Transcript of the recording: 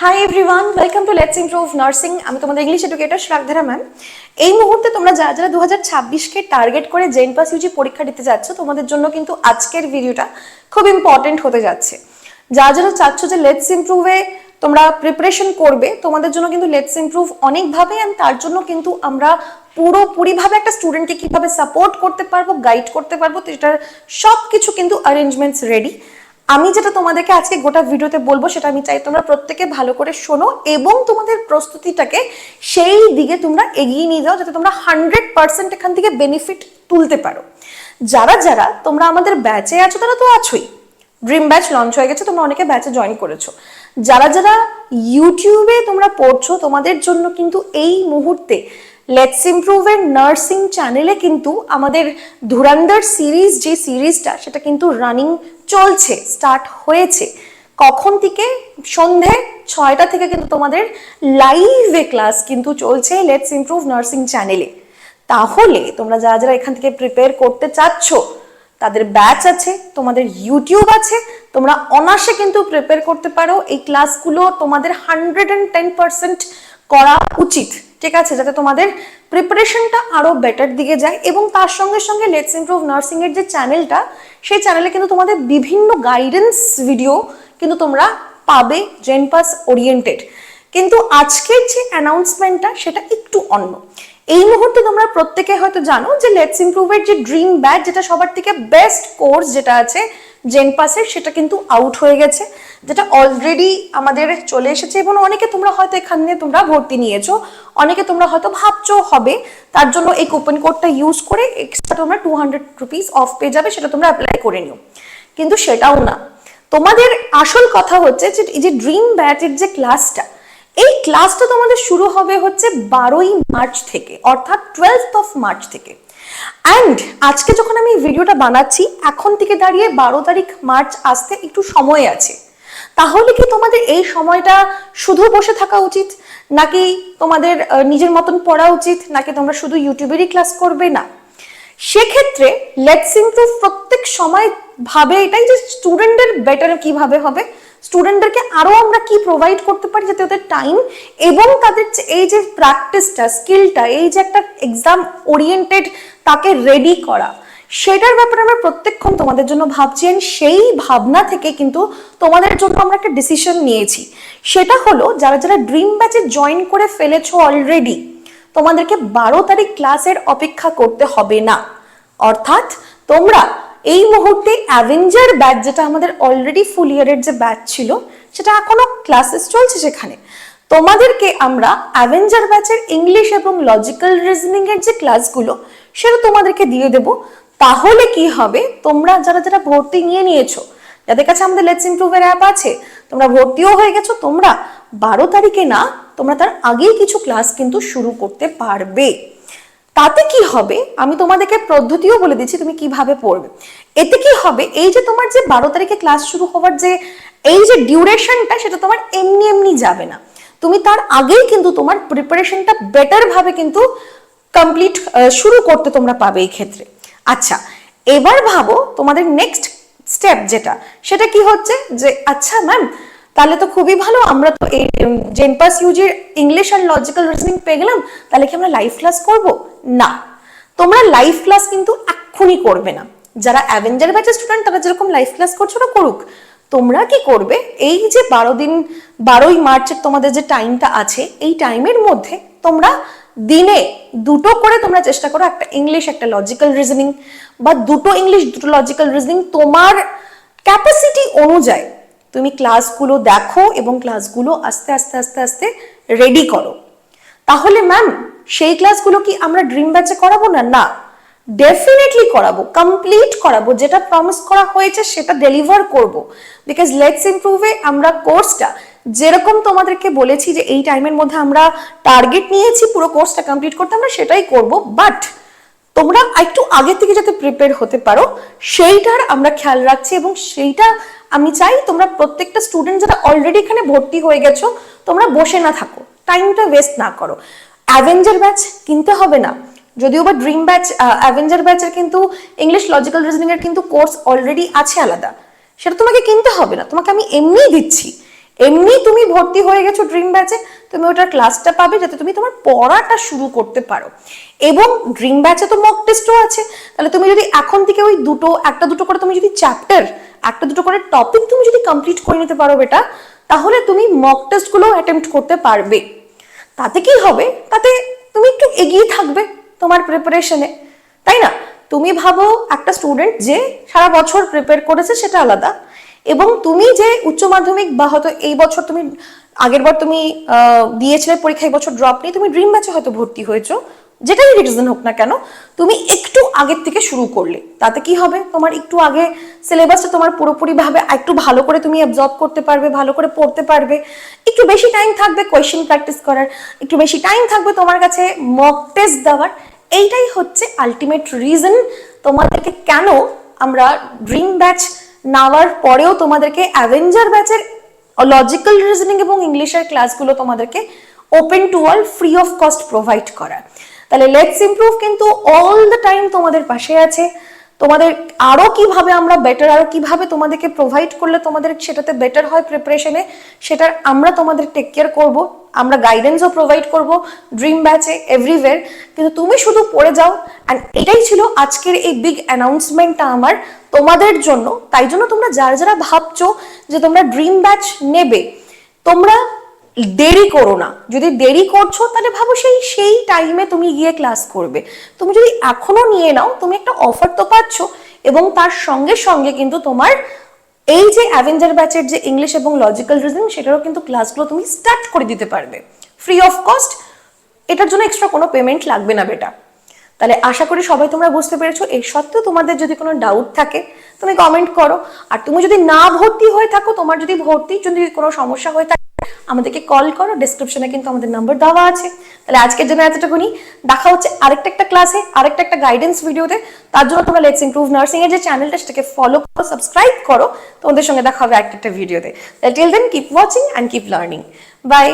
Hi everyone, welcome to let's improve nursing. আমি তোমাদের English educator শ্রাগধারা ma'am. এই মুহূর্তে তোমরা যারা যারা 2026কে টার্গেট করে জেন পাস ইউজি পরীক্ষা দিতে যাচ্ছ, তোমাদের জন্য কিন্তু আজকের ভিডিওটা খুব ইম্পর্টেন্ট হতে যাচ্ছে। যারা যারা চাচ্ছ যে লেটস ইমপ্রুভে তোমরা প্রিপারেশন করবে, তোমাদের জন্য কিন্তু লেটস ইমপ্রুভ অনেকভাবে, আর তার জন্য কিন্তু আমরা পুরোপুরিভাবে একটা স্টুডেন্টকে কিভাবে সাপোর্ট করতে পারবো, গাইড করতে পারবো, সেটার সব কিছু কিন্তু অ্যারেঞ্জমেন্টস রেডি। আমি যেটা তোমাদেরকে আজকে গোটা ভিডিওতে বলবো, সেটা আমি চাই তোমরা প্রত্যেকে ভালো করে শোনো এবং তোমাদের প্রস্তুতিটাকে সেই দিকে তোমরা এগিয়ে নিয়ে যাও, যাতে তোমরা 100% এখান থেকে বেনিফিট তুলতে পারো। যারা যারা তোমরা আমাদের ব্যাচে আছো, তারা তো আছোই, ড্রিম ব্যাচ লঞ্চ হয়ে গেছে, তোমরা অনেকে ব্যাচে জয়েন করেছো। যারা যারা ইউটিউবে তোমরা পড়ছো, তোমাদের জন্য কিন্তু এই মুহূর্তে লেটস ইমপ্রুভের নার্সিং চ্যানেলে কিন্তু আমাদের ধুরন্ধর সিরিজ, যে সিরিজটা সেটা কিন্তু রানিং চলছে, স্টার্ট হয়েছে। কখন থেকে? সন্ধে 6টা থেকে কিন্তু তোমাদের লাইভে ক্লাস কিন্তু চলছে লেটস ইমপ্রুভ নার্সিং চ্যানেলে। তাহলে তোমরা যারা যারা এখান থেকে প্রিপেয়ার করতে চাচ্ছ, তাদের ব্যাচ আছে, তোমাদের ইউটিউব আছে, তোমরা অনায়াসে কিন্তু প্রিপেয়ার করতে পারো। এই ক্লাসগুলো তোমাদের 110% করা উচিত, ঠিক আছে, যাতে তোমাদের প্রিপারেশনটা আরো বেটার দিকে যায়। এবং তার সঙ্গে সঙ্গে লেটস ইমপ্রুভ নার্সিং এর যে চ্যানেলটা, সেই চ্যানেলে কিন্তু তোমাদের বিভিন্ন গাইডেন্স ভিডিও কিন্তু তোমরা পাবে জেন পাস ওরিয়েন্টেড। কিন্তু আজকের যে অ্যানাউন্সমেন্টটা সেটা একটু অন্য। এই মুহূর্তে তোমরা প্রত্যেকে হয়তো জানো যে লেটস ইমপ্রুভের যে ড্রিম ব্যাচ, যেটা সবার থেকে বেস্ট কোর্স যেটা আছে জেন পাসের, সেটা কিন্তু আউট হয়ে গেছে, যেটা অলরেডি আমাদের চলে এসেছে। এবং অনেকে তোমরা হয়তো এখানে তোমরা ভর্তি নিয়েছো, অনেকে তোমরা হয়তো ভাবছো হবে, তার জন্য এই কুপন কোডটা ইউজ করে এক্সট্রা তোমরা 200 রুপিস অফ পেয়ে যাবে, সেটা তোমরা অ্যাপ্লাই করে নিও। কিন্তু সেটাও না, তোমাদের আসল কথা হচ্ছে যে এই যে ড্রিম ব্যাচের যে ক্লাসটা, এই ক্লাসটা তোমাদের শুরু হবে হচ্ছে 12ই মার্চ থেকে, অর্থাৎ 12th অফ মার্চ থেকে। অ্যান্ড আজকে যখন আমি ভিডিওটা বানাচ্ছি, এখন থেকে দাঁড়িয়ে 12 তারিখ মার্চ আসতে একটু সময় আছে। তাহলে কি তোমাদের এই সময়টা শুধু বসে থাকা উচিত, নাকি তোমাদের নিজের মতন পড়া উচিত, নাকি তোমরা শুধু ইউটিউবেরই ক্লাস করবে? না, সেক্ষেত্রে লেটস ইমপ্রুভ প্রত্যেক সময় ভাবে এটাই যে স্টুডেন্টদের বেটার কিভাবে হবে, স্টুডেন্টদেরকে আরো আমরা কি প্রোভাইড করতে পারি, যাতে ওদের টাইম এবং তাদের এই যে প্র্যাকটিসটা, স্কিলটা, এই যে একটা এক্সাম ওরিয়েন্টেড তাকে রেডি করা, সেটার ব্যাপারে আমরা প্রত্যেকক্ষণ তোমাদের জন্য ভাবছি। সেই ভাবনা থেকে কিন্তু তোমাদের জন্য আমরা একটা ডিসিশন নিয়েছি। সেটা হলো, যারা যারা ড্রিম ব্যাচে জয়েন করে ফেলেছো অলরেডি, তোমাদেরকে 12 তারিখ ক্লাসের অপেক্ষা করতে হবে না। অর্থাৎ তোমরা এই মুহূর্তে অ্যাভেঞ্জার ব্যাচ, যেটা আমাদের অলরেডি ফুল ইয়ারের যে ব্যাচ ছিল, সেটা এখনো ক্লাসেস চলছে, সেখানে তোমাদেরকে আমরা অ্যাভেঞ্জার ব্যাচের ইংলিশ এবং লজিক্যাল রিজনিং এর যে ক্লাসগুলো, সেটা তোমাদেরকে দিয়ে দেব। তাহলে কি হবে, তোমরা যারা যারা ভর্তি নিয়ে নিয়েছো, যাদের কাছে আমাদের লেটস ইমপ্রুভের অ্যাপ আছে, তোমরা ভর্তিও হয়ে গেছো, তোমরা 12 তারিখে না, তোমরা তার আগেই কিছু ক্লাস কিন্তু শুরু করতে পারবে। তাতে কি হবে, আমি তোমাদেরকে পদ্ধতিও বলে দিচ্ছি তুমি কিভাবে পড়বে। এতে কি হবে, এই যে তোমার যে 12 তারিখে ক্লাস শুরু হওয়ার যে এই যে ডিউরেশনটা, সেটা তোমার এমনি এমনি যাবে না। তুমি তার আগেই কিন্তু তোমার প্রিপারেশনটা বেটার ভাবে কিন্তু কমপ্লিট শুরু করতে তোমরা পাবে এই ক্ষেত্রে। আচ্ছা, এবার ভাবো তোমাদের নেক্সট স্টেপ যেটা, সেটা কি হচ্ছে যে আচ্ছা ম্যাম, তাহলে তো খুবই ভালো, আমরা তো এই জেন পাস ইউজির ইংলিশ আর লজিক্যাল রিজনিং পেয়ে গেলাম, তাহলে কি আমরা লাইভ ক্লাস করব? না, তোমরা লাইভ ক্লাস কিন্তু এক্ষুনি করবে না। যারা অ্যাভেঞ্জার ব্যাচের স্টুডেন্ট, তারা যেরকম লাইভ ক্লাস করছো ওটা করুক। তোমরা কি করবে, এই যে 12 দিন, 12ই মার্চের তোমাদের যে টাইমটা আছে, এই টাইমের মধ্যে তোমরা দিনে 2টো করে তোমরা চেষ্টা করো, একটা ইংলিশ একটা লজিক্যাল রিজনিং, বা 2টো ইংলিশ 2টো লজিক্যাল রিজনিং, তোমার ক্যাপাসিটি অনুযায়ী তুমি ক্লাসগুলো দেখো এবং ক্লাসগুলো আস্তে আস্তে আস্তে আস্তে রেডি করো। তাহলে ম্যাম, সেই ক্লাসগুলো কি আমরা ড্রিম ব্যাচে করাবো না? না, ডেফিনেটলি করাবো, কমপ্লিট করাবো, যেটা প্রমিস করা হয়েছে সেটা ডেলিভার করব। বিকজ লেটস ইমপ্রুভে আমরা কোর্সটা যেরকম তোমাদেরকে বলেছি যে এই টাইমের মধ্যে আমরা টার্গেট নিয়েছি পুরো কোর্সটা কমপ্লিট করতে, আমরা সেটাই করব। বাট তোমরা একটু আগে থেকে যাতে প্রিপেয়ার হতে পারো, সেইটার আমরা খেয়াল রাখছি। এবং সেইটা আমি চাই তোমরা প্রত্যেকটা স্টুডেন্ট যারা অলরেডি এখানে ভর্তি হয়ে গেছো, তোমরা বসে না থাকো, টাইমটা ওয়েস্ট না করো। অ্যাভেঞ্জার ব্যাচ কিনতে হবে না, যদিও বা ড্রিম ব্যাচ, অ্যাভেঞ্জার ব্যাচের কিন্তু ইংলিশ লজিক্যাল রিজনিং এর কিন্তু কোর্স অলরেডি আছে আলাদা, সেটা তোমাকে কিনতে হবে না, তোমাকে আমি এমনিই দিচ্ছি। এমনি তুমি ভর্তি হয়ে গেছো ড্রিম ব্যাচে, তুমি ওটার ক্লাসটা পাবে যাতে তুমি তোমার পড়াটা শুরু করতে পারো। এবং ড্রিম ব্যাচে তো মক টেস্টও আছে, তাহলে তুমি যদি এখন থেকে ওই একটা দুটো করে তুমি যদি চ্যাপ্টার, একটা দুটো করে টপিক তুমি যদি কমপ্লিট করে নিতে পারো বেটা, তাহলে তুমি মক টেস্ট গুলো অ্যাটেম্প্ট করতে পারবে। তাতে কি হবে, তাতে তুমি একটু এগিয়ে থাকবে তোমার প্রিপারেশনে, তাই না? তুমি ভাবো একটা স্টুডেন্ট যে সারা বছর প্রিপেয়ার করেছে সেটা আলাদা, এবং তুমি যে উচ্চ মাধ্যমিক বা হয়তো এই বছর তুমি আগের বার তুমি দিয়েছিলে পরীক্ষা, এই বছর ড্রপ নিয়ে তুমি ড্রিম ব্যাচে হয়তো ভর্তি হয়েছো, যেটাই রিজন হোক না কেন, তুমি একটু আগের থেকে শুরু করলে তাতে কি হবে, তোমার একটু আগে সিলেবাসটা তোমার পুরোপুরি ভাবে একটু ভালো করে তুমি অ্যাবজর্ব করতে পারবে, ভালো করে পড়তে পারবে, একটু বেশি টাইম থাকবে কোয়েশ্চেন প্র্যাকটিস করার, একটু বেশি টাইম থাকবে তোমার কাছে মক টেস্ট দেওয়ার। এইটাই হচ্ছে আলটিমেট রিজন তোমাদেরকে কেন আমরা ড্রিম ব্যাচ নেওয়ার পরেও তোমাদেরকে অ্যাভেঞ্জার ব্যাচের লজিক্যাল রিজনিং এবং ইংলিশের ক্লাসগুলো তোমাদেরকে open to all free of cost provide করা। তাহলে লেটস ইমপ্রুভ কিন্তু অল দ্য টাইম তোমাদের পাশে আছে। তোমাদের আরো কিভাবে আমরা বেটার, আরো কিভাবে তোমাদেরকে প্রোভাইড করলে তোমাদের সেটাতে বেটার হয় প্রিপারেশনে, সেটার আমরা তোমাদের টেক কেয়ার করবো, আমরা গাইডেন্সও প্রোভাইড করব ড্রিম ব্যাচে এভরিওয়্যার। কিন্তু তুমি শুধু পড়ে যাও, অ্যান্ড এটাই ছিল আজকের এই বিগ অ্যানাউন্সমেন্টটা আমার তোমাদের জন্য। তাই জন্য তোমরা যারা যারা ভাবছো যে তোমরা ড্রিম ব্যাচ নেবে, তোমরা দেরি করো না। যদি দেরি করছো তাহলে ভাবো সেই টাইমে তুমি গিয়ে ক্লাস করবে। তুমি যদি এখনো নিয়ে নাও, তুমি একটা অফার তো পাচ্ছ, এবং তার সঙ্গে সঙ্গে কিন্তু তোমার এই যে অ্যাভেঞ্জার ব্যাচের যে ইংলিশ এবং লজিক্যাল রিজনিং, সেটারও কিন্তু ক্লাসগুলো তুমি স্টার্ট করে দিতে পারবে ফ্রি অফ কস্ট। এটার জন্য এক্সট্রা কোনো পেমেন্ট লাগবে না বেটা। তাহলে আশা করি সবাই তোমরা বুঝতে পেরেছো। এর সত্ত্বেও তোমাদের যদি কোনো ডাউট থাকে তুমি কমেন্ট করো। আর তুমি যদি না ভর্তি হয়ে থাকো, তোমার যদি ভর্তির জন্য কোনো সমস্যা হয়ে থাকে, আমাদেরকে কল করো, ডেসক্রিপশনে কিন্তু আমাদের নাম্বার দেওয়া আছে। তাহলে আজকের জন্য এতটুকুনি, দেখা হচ্ছে আরেকটা ক্লাসে, আরেকটা গাইডেন্স ভিডিওতে। তার জন্য তোমরা লেটস ইমপ্রুভ নার্সিং এর যে চ্যানেলটা, সেটাকে ফলো করো, সাবস্ক্রাইব করো। তোমাদের সঙ্গে দেখা হবে আরেকটা ভিডিওতে। Till then keep watching and keep learning. By.